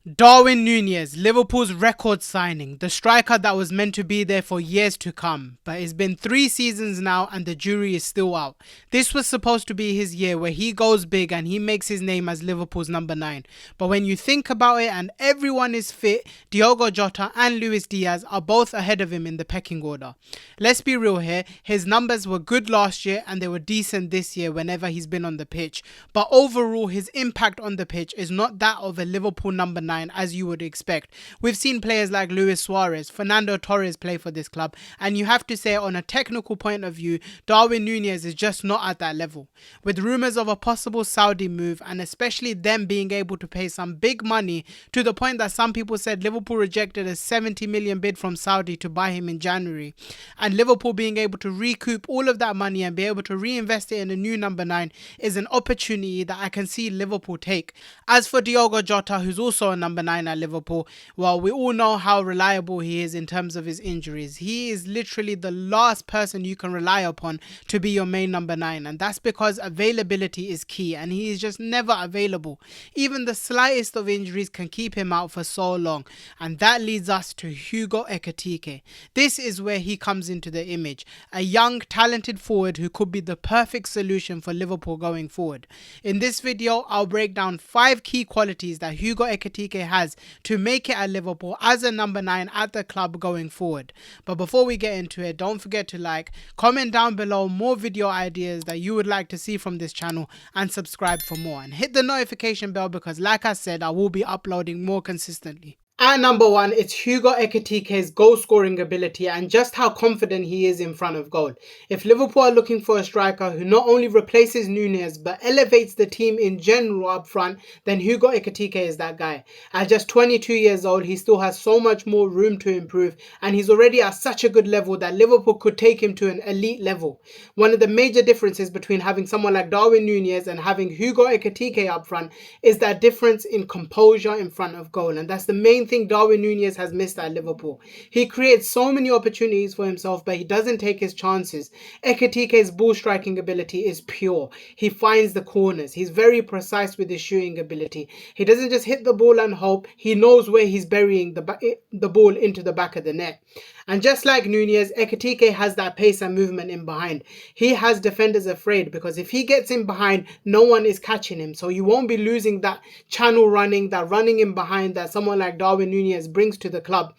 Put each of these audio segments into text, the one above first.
Darwin Nunez, Liverpool's record signing, the striker that was meant to be there for years to come, but it's been 3 seasons now and the jury is still out. This was supposed to be his year where he goes big and he makes his name as Liverpool's number 9. But when you think about it and everyone is fit, Diogo Jota and Luis Diaz are both ahead of him in the pecking order. Let's be real here, his numbers were good last year and they were decent this year whenever he's been on the pitch, but overall his impact on the pitch is not that of a Liverpool number 9 as you would expect. We've seen players like Luis Suarez, Fernando Torres play for this club, and you have to say on a technical point of view, Darwin Nunez is just not at that level. With rumours of a possible Saudi move and especially them being able to pay some big money to the point that some people said Liverpool rejected a 70 million bid from Saudi to buy him in January, and Liverpool being able to recoup all of that money and be able to reinvest it in a new number 9 is an opportunity that I can see Liverpool take. As for Diogo Jota, who's also a number 9 at Liverpool, well, we all know how reliable he is in terms of his injuries. He is literally the last person you can rely upon to be your main number 9, and that's because availability is key and he is just never available. Even the slightest of injuries can keep him out for so long, and that leads us to Hugo Ekitike. This is where he comes into the image, a young talented forward who could be the perfect solution for Liverpool going forward. In this video I'll break down 5 key qualities that Hugo Ekitike has to make it at Liverpool as a number 9 at the club going forward. But before we get into it, don't forget to like, comment down below more video ideas that you would like to see from this channel, and subscribe for more, and hit the notification bell because like I said, I will be uploading more consistently. At number 1, it's Hugo Ekitike's goal scoring ability and just how confident he is in front of goal. If Liverpool are looking for a striker who not only replaces Nunez but elevates the team in general up front, then Hugo Ekitike is that guy. At just 22 years old, he still has so much more room to improve, and he's already at such a good level that Liverpool could take him to an elite level. One of the major differences between having someone like Darwin Nunez and having Hugo Ekitike up front is that difference in composure in front of goal, and that's the main thing Darwin Nunez has missed at Liverpool. He creates so many opportunities for himself, but he doesn't take his chances. Ekitike's ball striking ability is pure. He finds the corners. He's very precise with his shooting ability. He doesn't just hit the ball and hope. He knows where he's burying the ball into the back of the net. And just like Nunez, Ekitike has that pace and movement in behind. He has defenders afraid because if he gets in behind, no one is catching him. So you won't be losing that channel running, that running in behind that someone like Darwin Nunez brings to the club.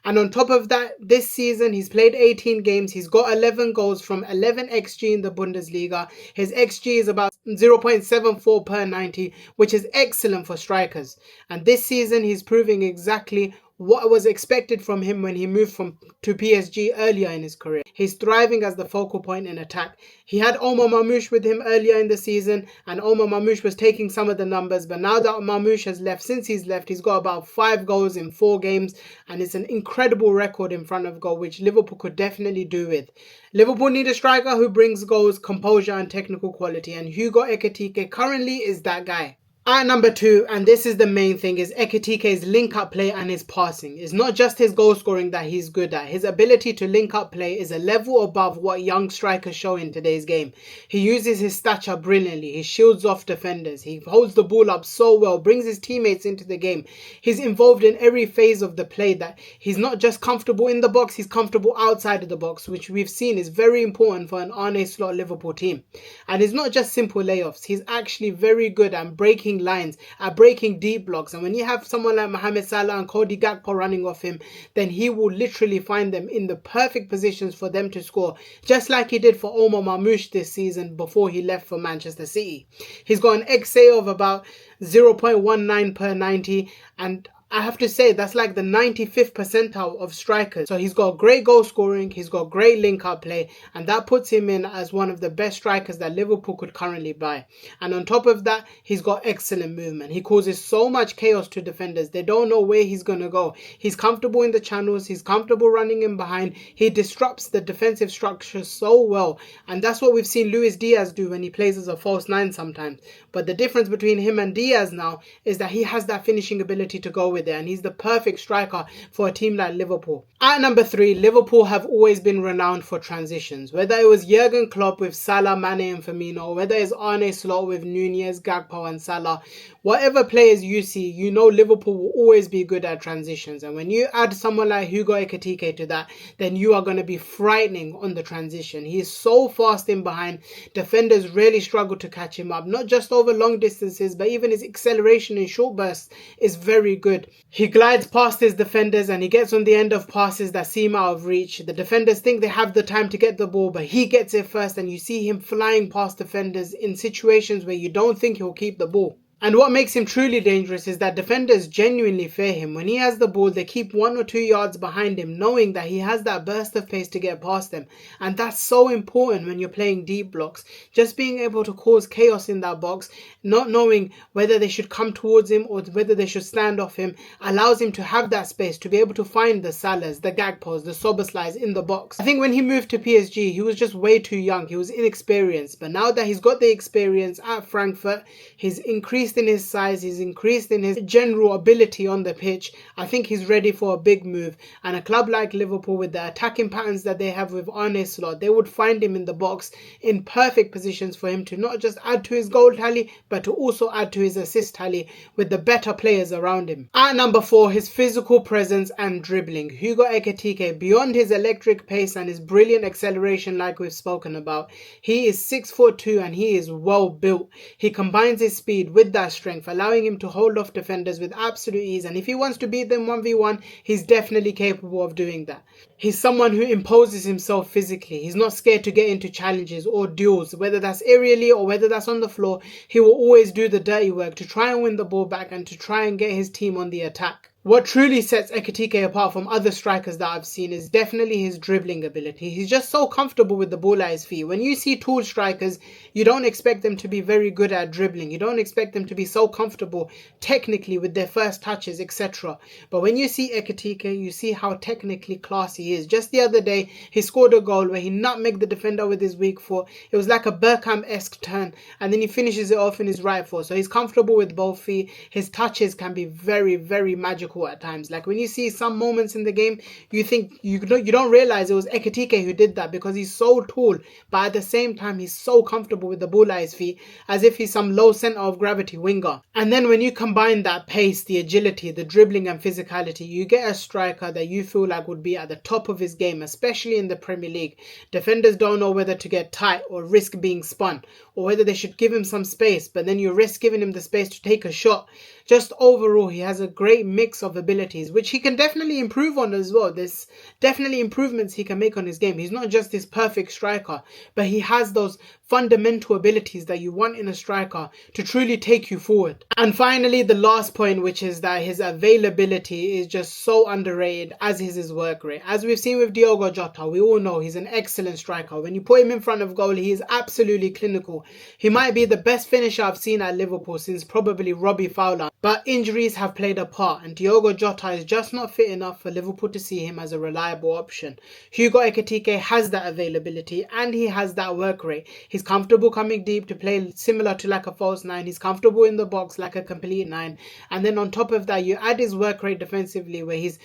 And on top of that, this season he's played 18 games. He's got 11 goals from 11 XG in the Bundesliga. His XG is about 0.74 per 90, which is excellent for strikers. And this season he's proving exactly what was expected from him when he moved to PSG earlier in his career. He's thriving as the focal point in attack. He had Omar Mamouche with him earlier in the season, and Omar Mamouche was taking some of the numbers, but now that Mamouche has left, since he's left, he's got about 5 goals in 4 games, and it's an incredible record in front of goal, which Liverpool could definitely do with. Liverpool need a striker who brings goals, composure and technical quality, and Hugo Ekitike currently is that guy. At number 2, and this is the main thing, is Ekitike's link-up play and his passing. It's not just his goal scoring that he's good at. His ability to link up play is a level above what young strikers show in today's game. He uses his stature brilliantly. He shields off defenders. He holds the ball up so well, brings his teammates into the game. He's involved in every phase of the play. That he's not just comfortable in the box, he's comfortable outside of the box, which we've seen is very important for an Arne Slot Liverpool team. And it's not just simple layoffs. He's actually very good at breaking lines, at breaking deep blocks, and when you have someone like Mohamed Salah and Cody Gakpo running off him, then he will literally find them in the perfect positions for them to score, just like he did for Omar Mamouche this season before he left for Manchester City. He's got an XA of about 0.19 per 90, and I have to say that's like the 95th percentile of strikers. So he's got great goal scoring, he's got great link-up play, and that puts him in as one of the best strikers that Liverpool could currently buy. And on top of that, he's got excellent movement. He causes so much chaos to defenders. They don't know where he's going to go. He's comfortable in the channels, he's comfortable running in behind. He disrupts the defensive structure so well. And that's what we've seen Luis Diaz do when he plays as a false 9 sometimes. But the difference between him and Diaz now is that he has that finishing ability to go with with it, and he's the perfect striker for a team like Liverpool. At number 3, Liverpool have always been renowned for transitions. Whether it was Jurgen Klopp with Salah, Mane and Firmino, or whether it's Arne Slot with Nunez, Gakpo and Salah, whatever players you see, you know Liverpool will always be good at transitions. And when you add someone like Hugo Ekitike to that, then you are going to be frightening on the transition. He is so fast in behind. Defenders really struggle to catch him up, not just over long distances, but even his acceleration in short bursts is very good. He glides past his defenders and he gets on the end of passes that seem out of reach. The defenders think they have the time to get the ball, but he gets it first, and you see him flying past defenders in situations where you don't think he'll keep the ball. And what makes him truly dangerous is that defenders genuinely fear him. When he has the ball, they keep 1 or 2 yards behind him, knowing that he has that burst of pace to get past them. And that's so important when you're playing deep blocks. Just being able to cause chaos in that box, not knowing whether they should come towards him or whether they should stand off him, allows him to have that space to be able to find the Salahs, the Gakpos, the Soboslais in the box. I think when he moved to PSG, he was just way too young. He was inexperienced. But now that he's got the experience at Frankfurt, he's increased in his size, he's increased in his general ability on the pitch. I think he's ready for a big move, and a club like Liverpool, with the attacking patterns that they have with Arne Slot, they would find him in the box in perfect positions for him to not just add to his goal tally, but to also add to his assist tally with the better players around him. At number 4, his physical presence and dribbling. Hugo Ekitike, beyond his electric pace and his brilliant acceleration like we've spoken about, he is 6'2" and he is well built. He combines his speed with that strength, allowing him to hold off defenders with absolute ease, and if he wants to beat them 1v1, he's definitely capable of doing that. He's someone who imposes himself physically. He's not scared to get into challenges or duels, whether that's aerially or whether that's on the floor. He will always do the dirty work to try and win the ball back and to try and get his team on the attack. What truly sets Ekitike apart from other strikers that I've seen is definitely his dribbling ability. He's just so comfortable with the ball at his feet. When you see tall strikers, you don't expect them to be very good at dribbling. You don't expect them to be so comfortable technically with their first touches, etc. But when you see Ekitike, you see how technically classy he is. Just the other day, he scored a goal where he nutmegged the defender with his weak foot. It was like a Bergkamp-esque turn, and then he finishes it off in his right foot. So he's comfortable with both feet. His touches can be very, very magical at times. Like when you see some moments in the game, you think you don't realize it was Ekitike who did that because he's so tall, but at the same time he's so comfortable with the ball at his feet, as if he's some low center of gravity winger. And then when you combine that pace, the agility, the dribbling and physicality, you get a striker that you feel like would be at the top of his game, especially in the Premier League. Defenders don't know whether to get tight or risk being spun, or whether they should give him some space, but then you risk giving him the space to take a shot. Just overall, he has a great mix of abilities, which he can definitely improve on as well. There's definitely improvements he can make on his game. He's not just this perfect striker, but he has those fundamental abilities that you want in a striker to truly take you forward. And finally, the last point, which is that his availability is just so underrated, as is his work rate. As we've seen with Diogo Jota, we all know he's an excellent striker. When you put him in front of goal, he is absolutely clinical. He might be the best finisher I've seen at Liverpool since probably Robbie Fowler. But injuries have played a part, and Diogo Jota is just not fit enough for Liverpool to see him as a reliable option. Hugo Ekitike has that availability and he has that work rate. He's comfortable coming deep to play similar to like a false 9. He's comfortable in the box like a complete 9. And then on top of that, you add his work rate defensively, where he's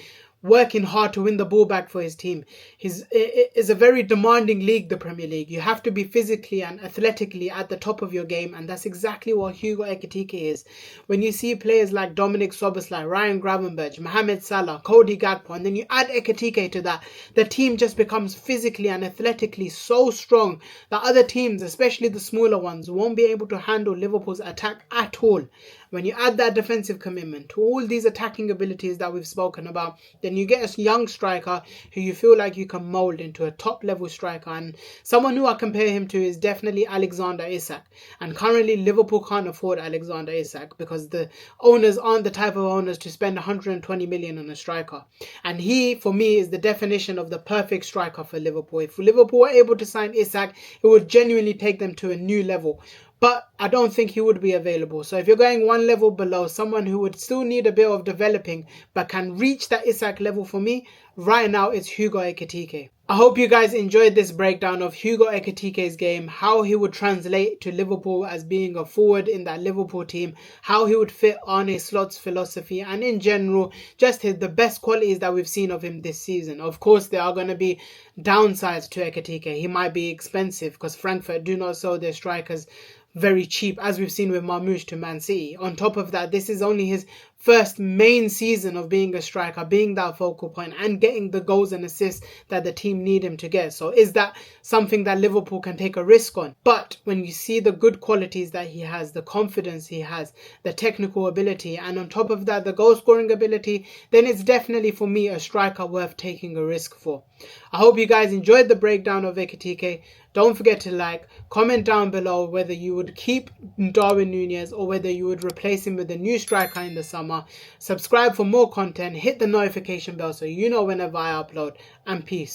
working hard to win the ball back for his team. It's a very demanding league, the Premier League. You have to be physically and athletically at the top of your game, and that's exactly what Hugo Ekitike is. When you see players like Dominic Szoboszlai, Ryan Gravenberch, Mohamed Salah, Cody Gakpo, and then you add Ekitike to that, the team just becomes physically and athletically so strong that other teams, especially the smaller ones, won't be able to handle Liverpool's attack at all. When you add that defensive commitment to all these attacking abilities that we've spoken about, then you get a young striker who you feel like you can mould into a top level striker. And someone who I compare him to is definitely Alexander Isak. And currently Liverpool can't afford Alexander Isak because the owners aren't the type of owners to spend 120 million on a striker. And he, for me, is the definition of the perfect striker for Liverpool. If Liverpool were able to sign Isak, it would genuinely take them to a new level. But I don't think he would be available. So if you're going one level below, someone who would still need a bit of developing but can reach that Isak level, for me, right now it's Hugo Ekitike. I hope you guys enjoyed this breakdown of Hugo Ekitike's game, how he would translate to Liverpool as being a forward in that Liverpool team, how he would fit Arne Slot's philosophy, and in general, just the best qualities that we've seen of him this season. Of course, there are going to be downsides to Ekitike. He might be expensive because Frankfurt do not sell their strikers very cheap, as we've seen with Marmoush to Man City. On top of that, this is only his first main season of being a striker, being that focal point and getting the goals and assists that the team need him to get. So is that something that Liverpool can take a risk on? But when you see the good qualities that he has, the confidence he has, the technical ability, and on top of that, the goal scoring ability, then it's definitely for me a striker worth taking a risk for. I hope you guys enjoyed the breakdown of Ekitike. Don't forget to like, comment down below whether you would keep Darwin Nunez or whether you would replace him with a new striker in the summer. Subscribe for more content, hit the notification bell so you know whenever I upload, and peace.